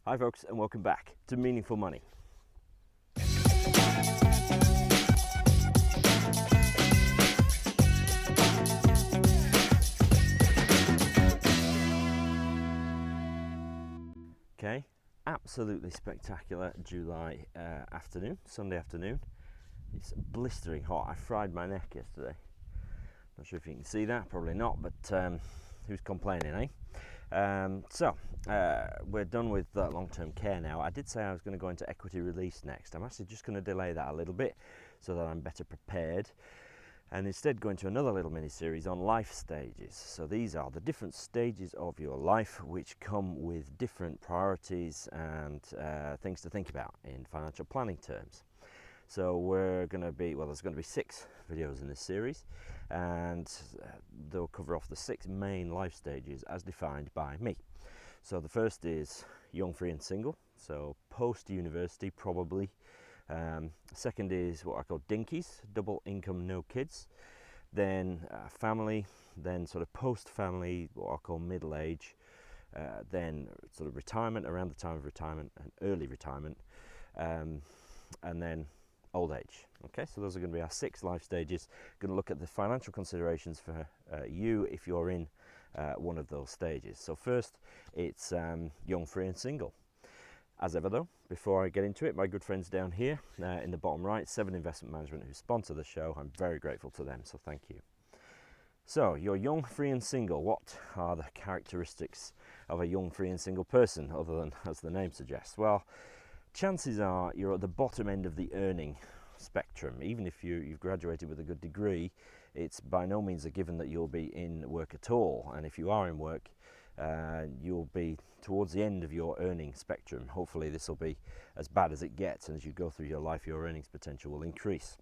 Hi folks, and welcome back to Meaningful Money. Okay, absolutely spectacular July afternoon, Sunday afternoon. It's blistering hot. I fried my neck yesterday. Not sure if you can see that, probably not, but who's complaining, eh? We're done with long-term care now. I did say I was going to go into equity release next. I'm actually just going to delay that a little bit so that I'm better prepared, and instead go into another little mini-series on life stages. So these are the different stages of your life which come with different priorities and things to think about in financial planning terms. So there's going to be 6 videos in this series, and they'll cover off the 6 main life stages as defined by me. So the first is young, free and single, so post-university probably. Second is what I call dinkies, double income, no kids. Then family, then sort of post-family, what I call middle age. Then sort of retirement, around the time of retirement, and early retirement. And then old age. Okay, so those are going to be our 6 life stages. Going to look at the financial considerations for you if you're in one of those stages. So first, it's young, free and single. As ever though, before I get into it, my good friends down here in the bottom right, 7 Investment Management, who sponsor the show. I'm very grateful to them, so thank you. So you're young, free and single. What are the characteristics of a young, free and single person, other than as the name suggests? Well, chances are you're at the bottom end of the earning spectrum. Even if you've graduated with a good degree, it's by no means a given that you'll be in work at all. And if you are in work, you'll be towards the end of your earning spectrum. Hopefully this will be as bad as it gets, and as you go through your life, your earnings potential will increase.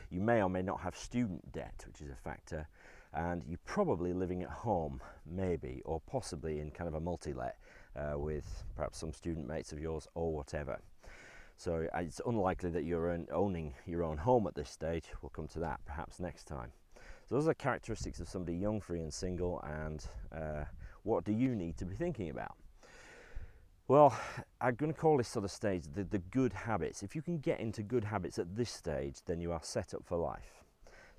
You may or may not have student debt, which is a factor, and you're probably living at home, maybe, or possibly in kind of a multi-let with perhaps some student mates of yours or whatever. So it's unlikely that you're owning your own home at this stage. We'll come to that perhaps next time. So those are characteristics of somebody young, free and single, and what do you need to be thinking about? Well, I'm going to call this sort of stage the good habits. If you can get into good habits at this stage, then you are set up for life.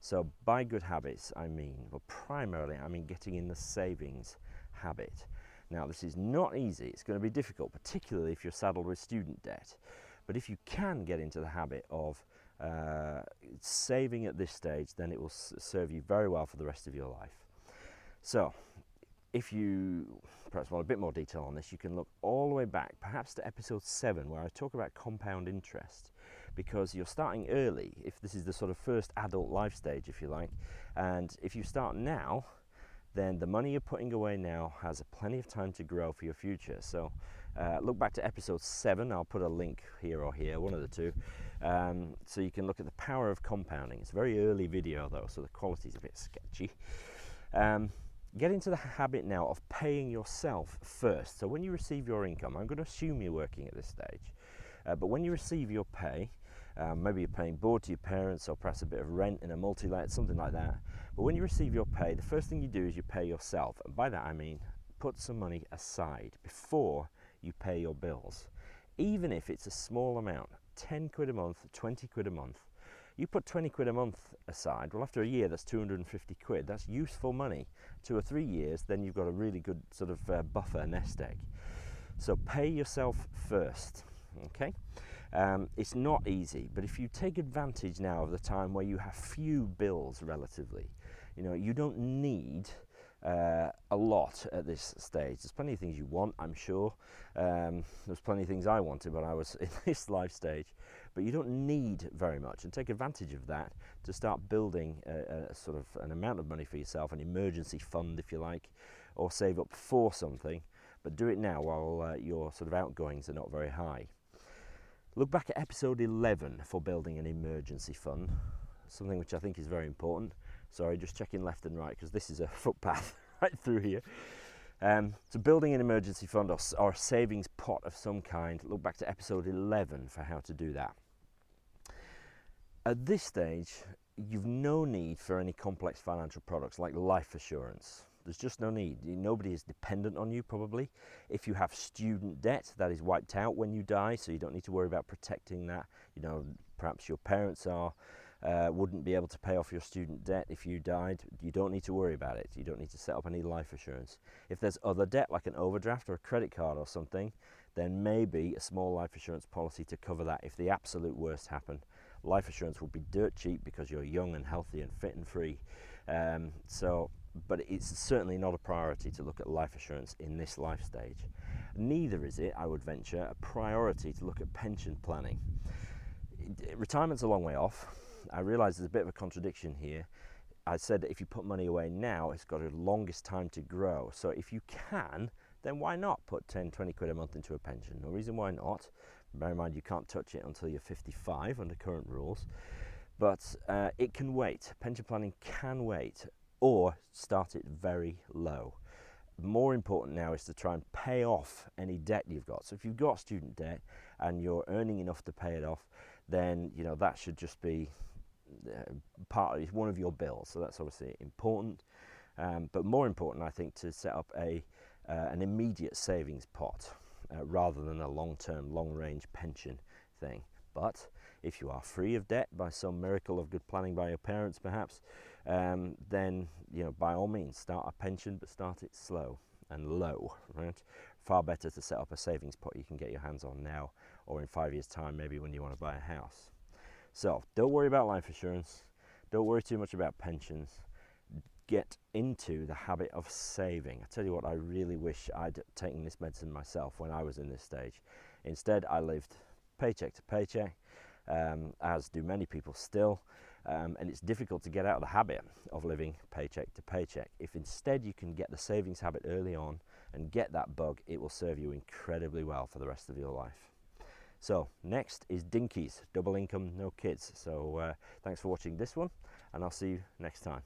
So by good habits, primarily I mean getting in the savings habit. Now this is not easy. It's going to be difficult, particularly if you're saddled with student debt. But if you can get into the habit of saving at this stage, then it will serve you very well for the rest of your life. So if you perhaps want a bit more detail on this, you can look all the way back, perhaps to episode 7, where I talk about compound interest, because you're starting early, if this is the sort of first adult life stage, if you like, and if you start now, then the money you're putting away now has plenty of time to grow for your future. So look back to episode 7, I'll put a link here or here, one of the two, so you can look at the power of compounding. It's a very early video though, so the quality's a bit sketchy. Get into the habit now of paying yourself first. So when you receive your income, I'm going to assume you're working at this stage, but when you receive your pay, maybe you're paying board to your parents or perhaps a bit of rent in a multi-let, something like that. But when you receive your pay, the first thing you do is you pay yourself. And by that I mean put some money aside before you pay your bills. Even if it's a small amount, 10 quid a month, 20 quid a month. You put 20 quid a month aside, well after a year that's 250 quid. That's useful money. 2 or 3 years, then you've got a really good sort of buffer nest egg. So pay yourself first, okay? It's not easy, but if you take advantage now of the time where you have few bills relatively, you don't need a lot at this stage. There's plenty of things you want, I'm sure. There's plenty of things I wanted when I was in this life stage, but you don't need very much, and take advantage of that to start building a sort of an amount of money for yourself, an emergency fund if you like, or save up for something, but do it now while your sort of outgoings are not very high. Look back at episode 11 for building an emergency fund, something which I think is very important. Sorry, just checking left and right because this is a footpath right through here. So building an emergency fund or a savings pot of some kind, look back to episode 11 for how to do that. At this stage, you've no need for any complex financial products like life assurance. There's just no need. Nobody is dependent on you, probably. If you have student debt, that is wiped out when you die, so you don't need to worry about protecting that. You know, perhaps your parents wouldn't be able to pay off your student debt if you died. You don't need to worry about it. You don't need to set up any life assurance. If there's other debt, like an overdraft or a credit card or something, then maybe a small life assurance policy to cover that if the absolute worst happened. Life assurance will be dirt cheap because you're young and healthy and fit and free. But it's certainly not a priority to look at life assurance in this life stage. Neither is it, I would venture, a priority to look at pension planning. Retirement's a long way off. I realise there's a bit of a contradiction here. I said that if you put money away now, it's got the longest time to grow. So if you can, then why not put 10, 20 quid a month into a pension? No reason why not. Bear in mind you can't touch it until you're 55 under current rules. But it can wait. Pension planning can wait, or start it very low. More important now is to try and pay off any debt you've got. So if you've got student debt and you're earning enough to pay it off, then you know that should just be one of your bills. So that's obviously important. But more important, I think, to set up an immediate savings pot rather than a long-term, long-range pension thing. But if you are free of debt by some miracle of good planning by your parents, perhaps, then you know, by all means, start a pension, but start it slow and low. Right? Far better to set up a savings pot you can get your hands on now, or in 5 years' time, maybe when you want to buy a house. So don't worry about life assurance. Don't worry too much about pensions. Get into the habit of saving. I tell you what, I really wish I'd taken this medicine myself when I was in this stage. Instead, I lived paycheck to paycheck, as do many people still, and it's difficult to get out of the habit of living paycheck to paycheck. If instead you can get the savings habit early on and get that bug, it will serve you incredibly well for the rest of your life. So next is Dinkies, double income, no kids. So thanks for watching this one, and I'll see you next time.